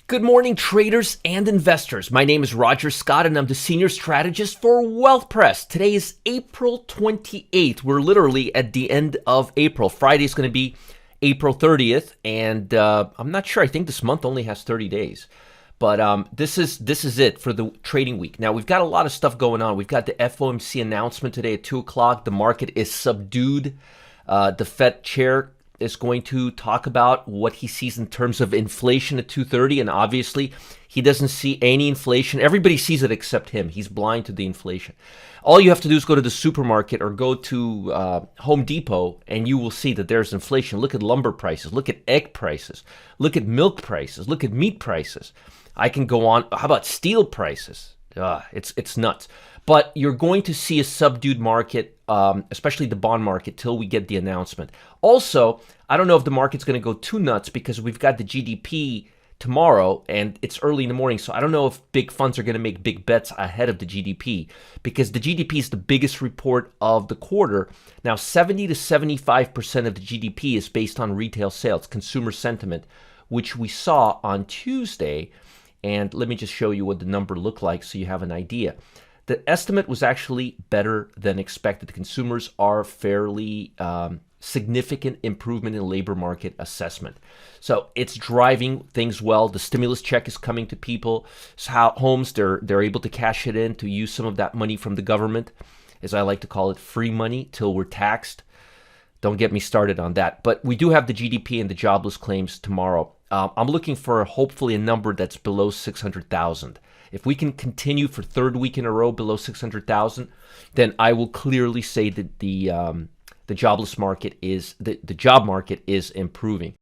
Good morning, traders and investors. My name is Roger Scott, and I'm the senior strategist for WealthPress. Today is April 28th. We're literally at the end of April. Friday is going to be April 30th, and I'm not sure. I think this month only has 30 days. But this is it for the trading week. Now, we've got a lot of stuff going on. We've got the FOMC announcement today at 2 o'clock. The market is subdued. The Fed chair is going to talk about what he sees in terms of inflation at 2:30, and obviously he doesn't see any inflation. Everybody sees it except him. He's blind to the inflation. All you have to do is go to the supermarket or go to Home Depot, and you will see that there's inflation. Look at lumber prices. Look at egg prices. Look at milk prices. Look at meat prices. I can go on. How about steel prices? It's nuts. But you're going to see a subdued market, especially the bond market, till we get the announcement. Also, I don't know if the market's going to go too nuts because we've got the GDP tomorrow and it's early in the morning. So I don't know if big funds are going to make big bets ahead of the GDP because the GDP is the biggest report of the quarter. Now, 70 to 75% of the GDP is based on retail sales, consumer sentiment, which we saw on Tuesday. And let me just show you what the number looked like so you have an idea. The estimate was actually better than expected. The consumers are fairly significant improvement in labor market assessment. So it's driving things well. The stimulus check is coming to people. So homes, they're able to cash it in to use some of that money from the government, as I like to call it, free money till we're taxed. Don't get me started on that. But we do have the GDP and the jobless claims tomorrow. I'm looking for hopefully a number that's below 600,000. If we can continue for third week in a row below 600,000, then I will clearly say that the jobless market is the job market is improving.